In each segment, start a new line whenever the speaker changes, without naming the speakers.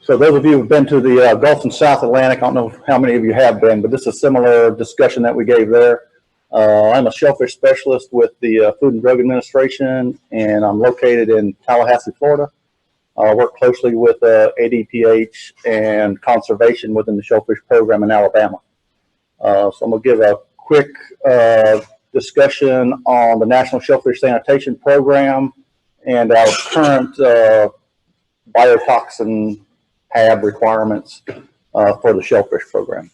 So those of you who've been to the Gulf and South Atlantic, I don't know how many of you have been, but this is a similar discussion that we gave there. I'm a shellfish specialist with the Food and Drug Administration, and I'm located in Tallahassee, Florida. I work closely with ADPH and conservation within the shellfish program in Alabama. So I'm going to give a quick discussion on the National Shellfish Sanitation Program and our current biotoxin HAB requirements for the shellfish program.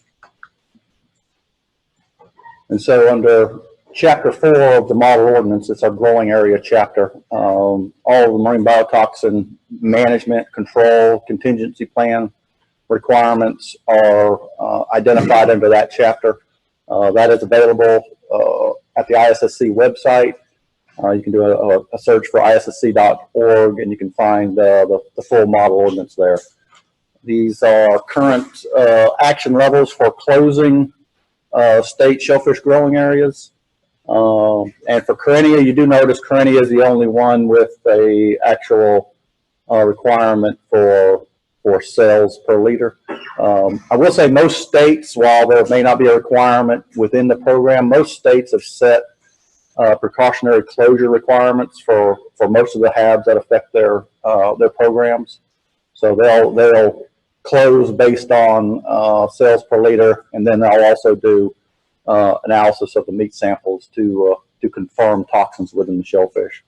And so under Chapter 4 of the model ordinance, it's our growing area chapter. All of the marine biotoxin management, control, contingency plan requirements are identified under that chapter. That is available at the ISSC website. You can do a search for issc.org and you can find the full model ordinance there. These are current action levels for closing state shellfish growing areas. And for Carenia, you do notice Carenia is the only one with a actual requirement for cells per liter. I will say most states, while there may not be a requirement within the program, most states have set precautionary closure requirements for most of the HABs that affect their programs. So they'll close based on cells per liter, and then they'll also do analysis of the meat samples to confirm toxins within the shellfish.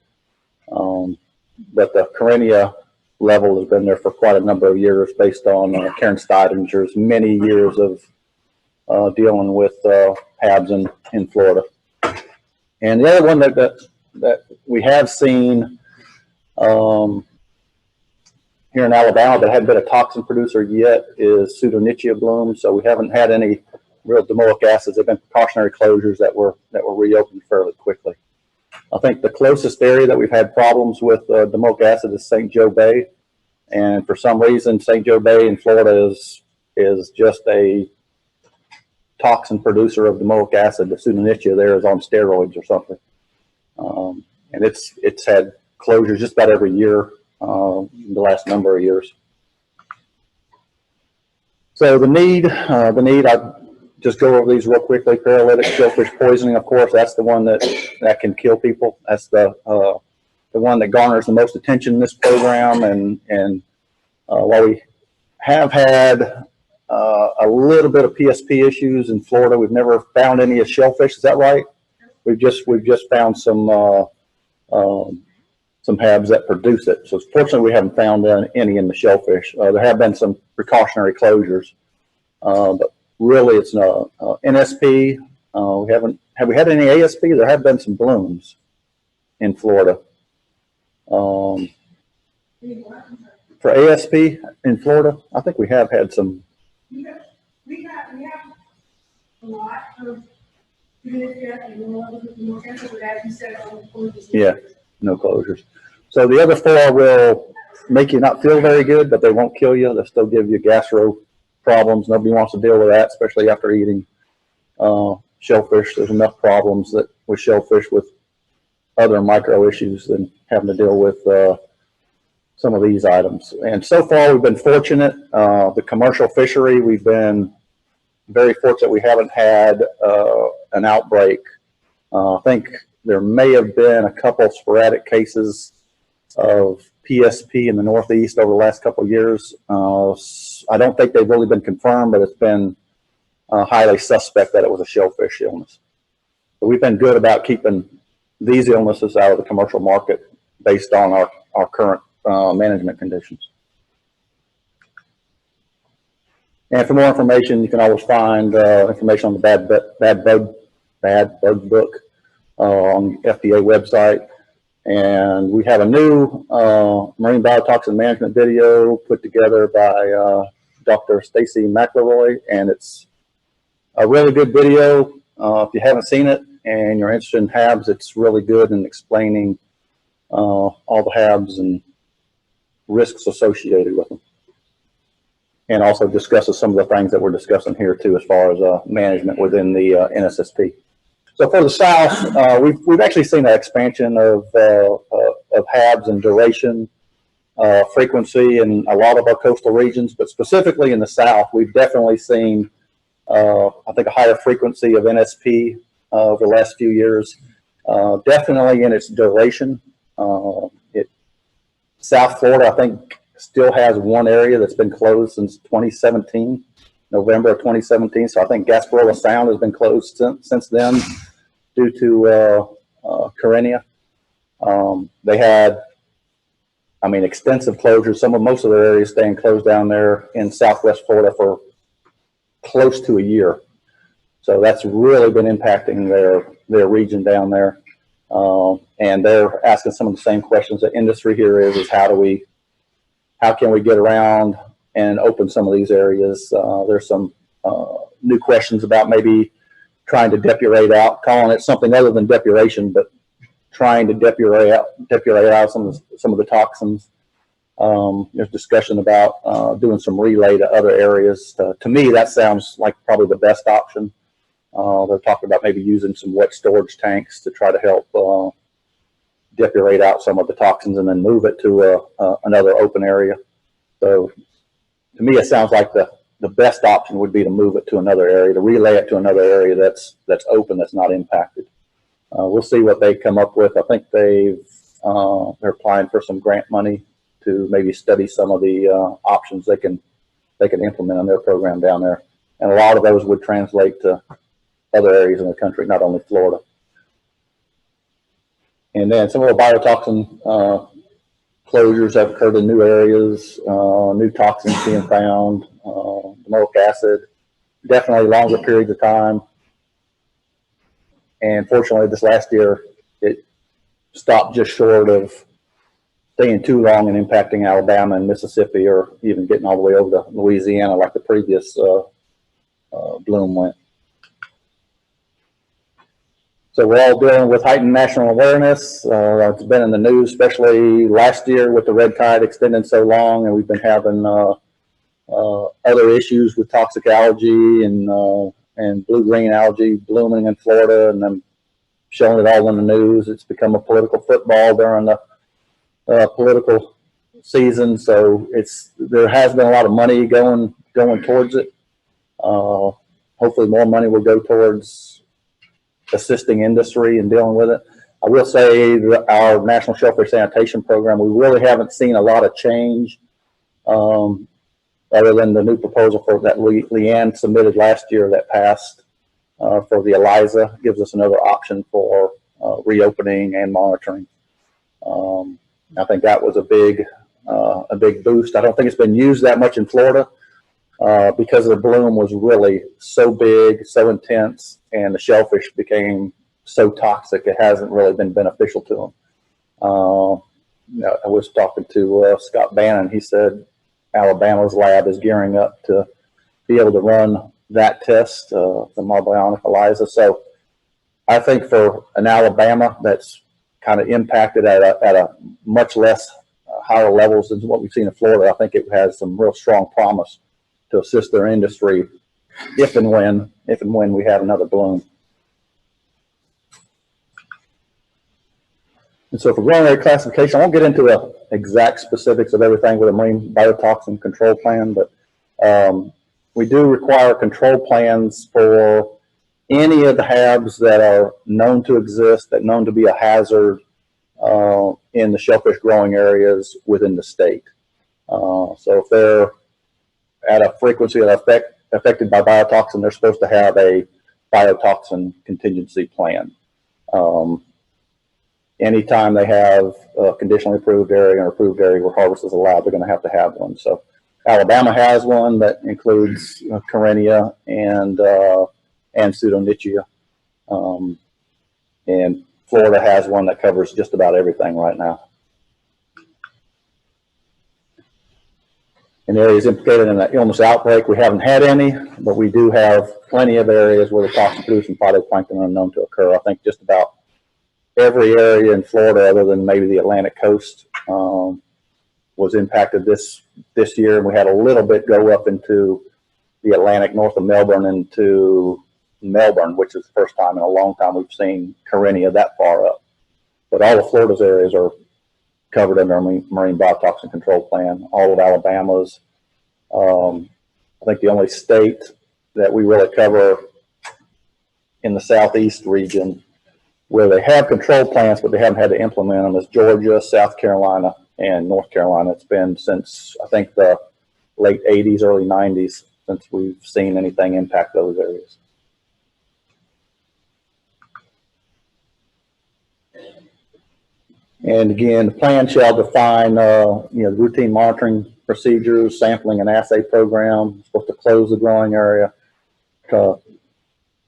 But the Carenia level has been there for quite a number of years based on Karen Steidinger's many years of dealing with HABs in Florida. And the other one that we have seen here in Alabama that hadn't been a toxin producer yet is Pseudonychia bloom. So we haven't had any real domoic acids. They've been precautionary closures that were reopened fairly quickly. I think the closest area that we've had problems with domoic acid is St. Joe Bay. And for some reason, St. Joe Bay in Florida is just a toxin producer of domoic acid. The Pseudonychia there is on steroids or something. And it's had closures just about every year in the last number of years. So the need, I just go over these real quickly. Paralytic shellfish poisoning, of course, that's the one that can kill people. That's the one that garners the most attention in this program. And while we have had a little bit of PSP issues in Florida, we've never found any of shellfish. Is that right? We've just found some HABs that produce it. So fortunately, we haven't found any in the shellfish. There have been some precautionary closures, but really it's NSP. Have we had any ASP? There have been some blooms in Florida. For ASP in Florida, I think we have had some. We have a lot of, yeah, no closures. So the other four will make you not feel very good, but they won't kill you. They'll still give you gastro problems. Nobody wants to deal with that, especially after eating shellfish. There's enough problems with shellfish with other micro issues than having to deal with some of these items. And so far, we've been fortunate. The commercial fishery, we've been very fortunate. We haven't had an outbreak. I think there may have been a couple sporadic cases of PSP in the Northeast over the last couple of years. I don't think they've really been confirmed, but it's been highly suspect that it was a shellfish illness. But we've been good about keeping these illnesses out of the commercial market based on our current management conditions. And for more information, you can always find information on the bad bug book on the FDA website. And we have a new marine biotoxin management video put together by Dr. Stacy McElroy, and it's a really good video. If you haven't seen it and you're interested in HABs, it's really good in explaining all the HABs and risks associated with them. And also discusses some of the things that we're discussing here too, as far as management within the NSSP. So for the South, we've actually seen an expansion of HABs and duration. frequency in a lot of our coastal regions, but specifically in the South, we've definitely seen, I think, a higher frequency of NSP over the last few years. Definitely in its duration. South Florida, I think, still has one area that's been closed since 2017, November of 2017. So I think Gasparilla Sound has been closed since then due to Carenia. They had, I mean, extensive closures. Most of their areas staying closed down there in Southwest Florida for close to a year. So that's really been impacting their region down there. And they're asking some of the same questions the industry here is how can we get around and open some of these areas? There's some new questions about maybe trying to depurate out, calling it something other than depuration, but trying to depurate out some of the toxins. There's discussion about doing some relay to other areas. To me, that sounds like probably the best option. They're talking about maybe using some wet storage tanks to try to help depurate out some of the toxins and then move it to another open area. So to me, it sounds like the best option would be to move it to another area, to relay it to another area that's open, that's not impacted. We'll see what they come up with. I think they're applying for some grant money to maybe study some of the options they can implement on their program down there. And a lot of those would translate to other areas in the country, not only Florida. And then some of the biotoxin closures have occurred in new areas, new toxins being found, malic acid, definitely longer periods of time. And fortunately, this last year, it stopped just short of staying too long and impacting Alabama and Mississippi, or even getting all the way over to Louisiana like the previous bloom went. So we're all dealing with heightened national awareness. It's been in the news, especially last year with the red tide extending so long, and we've been having other issues with toxic algae and blue-green algae blooming in Florida, and then showing it all in the news. It's become a political football during the political season, so there has been a lot of money going towards it. Hopefully, more money will go towards assisting industry and dealing with it. I will say that our National Shellfish Sanitation Program, we really haven't seen a lot of change, other than the new proposal that Leanne submitted last year that passed for the ELISA. Gives us another option for reopening and monitoring. I think that was a big boost. I don't think it's been used that much in Florida because the bloom was really so big, so intense, and the shellfish became so toxic, it hasn't really been beneficial to them. I was talking to Scott Bannon. He said Alabama's lab is gearing up to be able to run that test, the Marbionic ELISA. So I think for an Alabama that's kind of impacted at a much less higher levels than what we've seen in Florida, I think it has some real strong promise to assist their industry if and when we have another bloom. And so for growing area classification, I won't get into the exact specifics of everything with a marine biotoxin control plan, but we do require control plans for any of the HABs that are known to exist, that known to be a hazard in the shellfish growing areas within the state. So if they're at a frequency that affected by biotoxin, they're supposed to have a biotoxin contingency plan. Anytime they have a conditionally approved area or approved area where harvest is allowed, they're going to have one. So Alabama has one that includes Carenia and Pseudonychia. And Florida has one that covers just about everything right now. In areas implicated in an illness outbreak, we haven't had any, but we do have plenty of areas where the toxin-producing phytoplankton are known to occur. I think just about every area in Florida, other than maybe the Atlantic coast, was impacted this year. And we had a little bit go up into the Atlantic north of Melbourne into Melbourne, which is the first time in a long time we've seen Carenia that far up. But all of Florida's areas are covered under our marine biotoxin control plan. All of Alabama's. I think the only state that we really cover in the southeast region where they have control plans, but they haven't had to implement them, is Georgia, South Carolina, and North Carolina. It's been since, I think, the late 80s, early 90s since we've seen anything impact those areas. And again, the plan shall define, routine monitoring procedures, sampling and assay program. It's supposed to close the growing area. The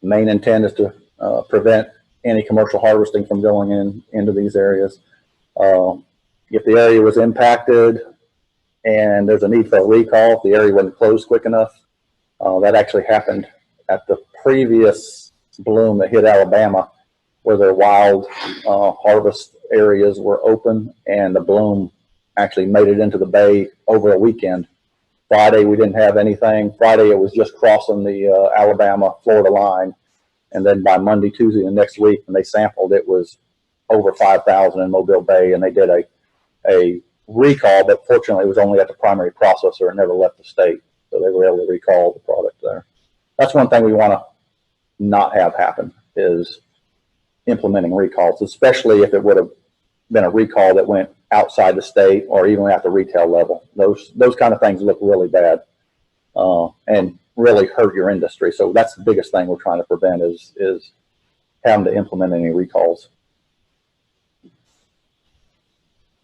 main intent is to prevent any commercial harvesting from going into these areas. If the area was impacted and there's a need for a recall, if the area wasn't closed quick enough, that actually happened at the previous bloom that hit Alabama, where their wild harvest areas were open and the bloom actually made it into the bay over a weekend. Friday, we didn't have anything. Friday, it was just crossing the Alabama-Florida line. And then by Monday, Tuesday, the next week, when they sampled, it was over 5,000 in Mobile Bay, and they did a recall, but fortunately it was only at the primary processor and never left the state. So they were able to recall the product there. That's one thing we want to not have happen, is implementing recalls, especially if it would have been a recall that went outside the state or even at the retail level. Those kind of things look really bad and really hurt your industry. So that's the biggest thing we're trying to prevent, is having to implement any recalls.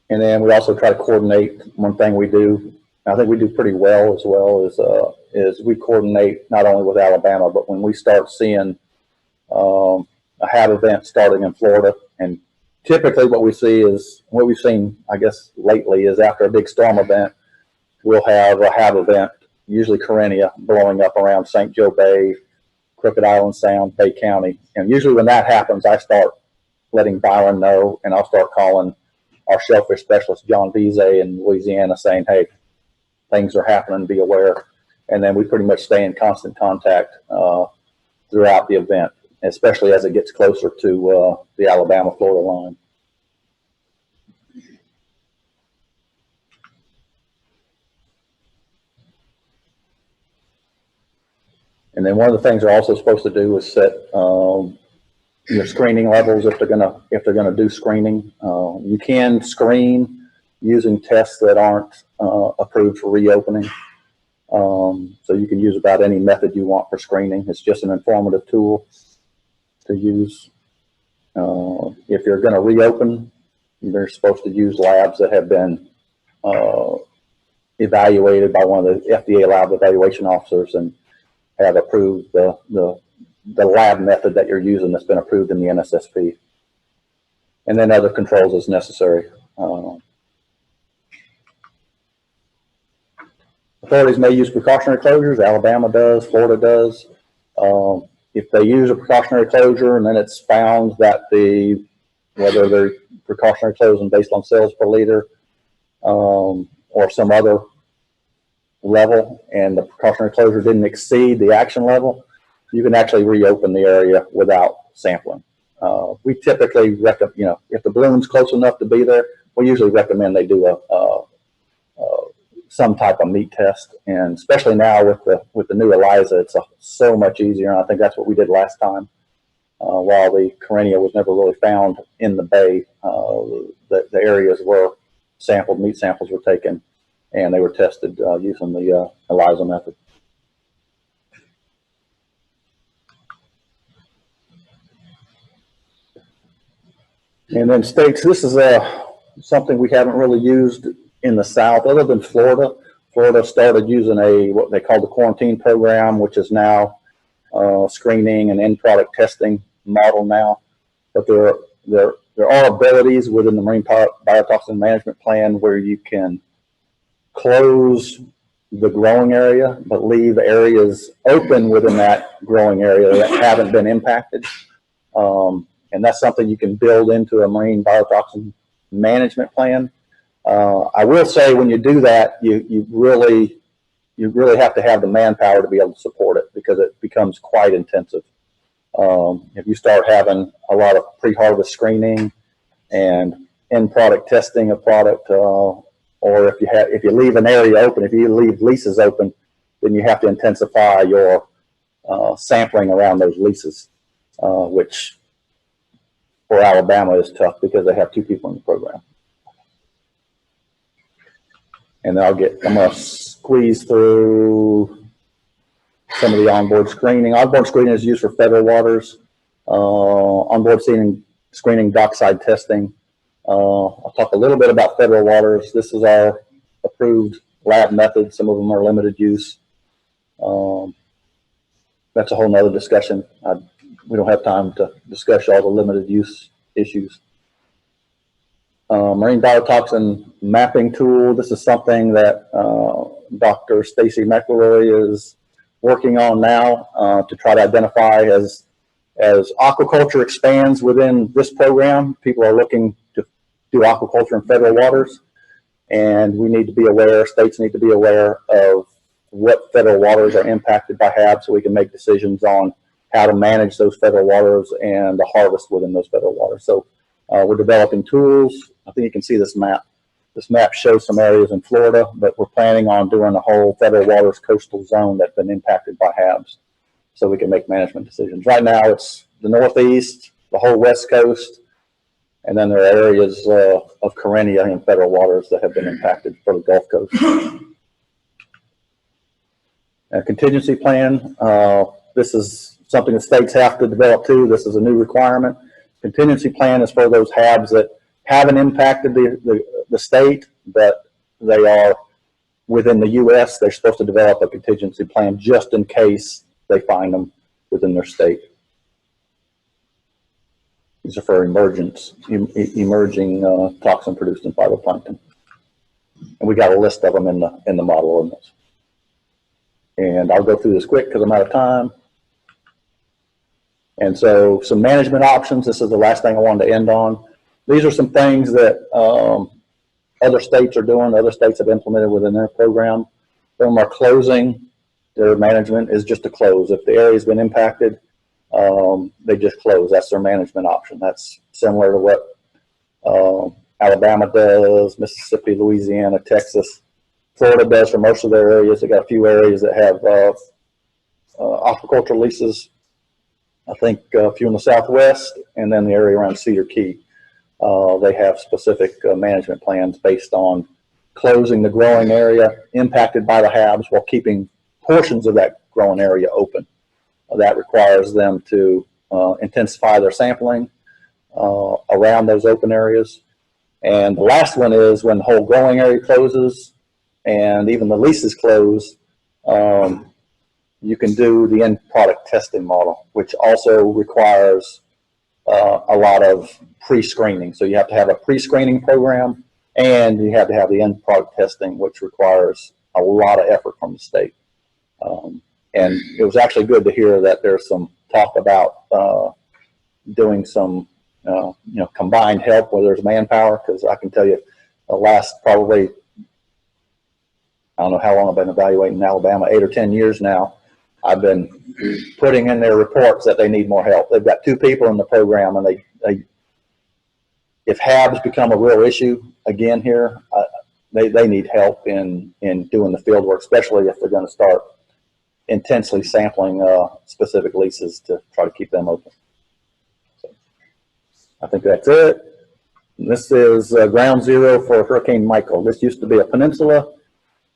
And then we also try to coordinate. One thing we do, I think we do pretty well as well, is we coordinate not only with Alabama, but when we start seeing a HAB event starting in Florida, and typically what we see is, what we've seen, I guess, lately, is after a big storm event, we'll have a HAB event, usually Carenia, blowing up around St. Joe Bay, Crooked Island Sound, Bay County. And usually when that happens, I start letting Byron know, and I'll start calling our shellfish specialist, John Vise in Louisiana, saying, hey, things are happening, be aware. And then we pretty much stay in constant contact throughout the event, especially as it gets closer to the Alabama-Florida line. And then one of the things they're also supposed to do is set your screening levels if they're gonna do screening. You can screen using tests that aren't approved for reopening. So you can use about any method you want for screening. It's just an informative tool to use. If you're going to reopen, they're supposed to use labs that have been evaluated by one of the FDA lab evaluation officers and have approved the lab method that you're using that's been approved in the NSSP. And then other controls as necessary. Authorities may use precautionary closures. Alabama does, Florida does. If they use a precautionary closure and then it's found that whether they're precautionary closing based on sales per liter or some other level, and the precautionary closure didn't exceed the action level, you can actually reopen the area without sampling. We typically recommend, if the bloom's close enough to be there, we usually recommend they do some type of meat test, and especially now with the new ELISA, it's so much easier. And I think that's what we did last time. While the Carenia was never really found in the bay, the areas where meat samples were taken, and they were tested using the ELISA method. And then states, this is something we haven't really used in the South, other than Florida. Florida started using what they call the quarantine program, which is now screening and end product testing model now. But there are abilities within the marine biotoxin management plan where you can close the growing area, but leave areas open within that growing area that haven't been impacted. And that's something you can build into a marine biotoxin management plan. I will say, when you do that, you really have to have the manpower to be able to support it, because it becomes quite intensive. If you start having a lot of pre-harvest screening and end product testing a product, or if you leave an area open, if you leave leases open, then you have to intensify your sampling around those leases, which for Alabama is tough because they have 2 people in the program. And then I'm going to squeeze through some of the onboard screening. Onboard screening is used for federal waters. Onboard screening, dockside testing. I'll talk a little bit about federal waters. This is our approved lab method. Some of them are limited use. That's a whole nother discussion. We don't have time to discuss all the limited use issues. Marine biotoxin mapping tool. This is something that Dr. Stacy McElroy is working on now to try to identify as aquaculture expands within this program. People are looking to do aquaculture in federal waters, and we need to be aware, states need to be aware of what federal waters are impacted by HAB so we can make decisions on how to manage those federal waters and the harvest within those federal waters. So we're developing tools. I think you can see this map. This map shows some areas in Florida, but we're planning on doing the whole federal waters coastal zone that's been impacted by HABs so we can make management decisions. Right now it's the Northeast, the whole West Coast, and then there are areas of Carenia in federal waters that have been impacted for the Gulf Coast. A contingency plan. This is something the states have to develop too. This is a new requirement. Contingency plan is for those HABs that haven't impacted the state, but they are within the U.S. They're supposed to develop a contingency plan just in case they find them within their state. These are for emerging toxin produced in phytoplankton. And we got a list of them in the model ordinance. And I'll go through this quick because I'm out of time. And so some management options. This is the last thing I wanted to end on. These are some things that other states are doing. Other states have implemented within their program. Some of them are closing. Their management is just to close. If the area has been impacted, they just close. That's their management option. That's similar to what Alabama does, Mississippi, Louisiana, Texas. Florida does for most of their areas. They got a few areas that have aquaculture leases. I think a few in the Southwest, and then the area around Cedar Key. They have specific management plans based on closing the growing area impacted by the HABs while keeping portions of that growing area open. That requires them to intensify their sampling around those open areas. And the last one is when the whole growing area closes and even the leases close, you can do the end product testing model, which also requires a lot of pre-screening. So you have to have a pre-screening program, and you have to have the end product testing, which requires a lot of effort from the state. And it was actually good to hear that there's some talk about doing some combined help where there's manpower, because I can tell you the last probably, I don't know how long I've been evaluating in Alabama, 8 or 10 years now, I've been putting in their reports that they need more help. They've got 2 people in the program, and if HABs become a real issue again here, they need help in doing the field work, especially if they're going to start intensely sampling specific leases to try to keep them open. So I think that's it. And this is ground zero for Hurricane Michael. This used to be a peninsula,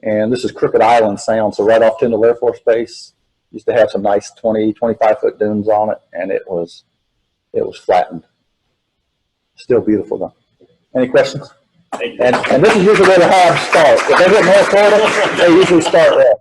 and this is Crooked Island Sound, so right off Tyndall Air Force Base. Used to have some nice 20, 25-foot dunes on it, and it was flattened. Still beautiful though. Any questions? And this is usually where the HABs start. If they get North Florida, they usually start there.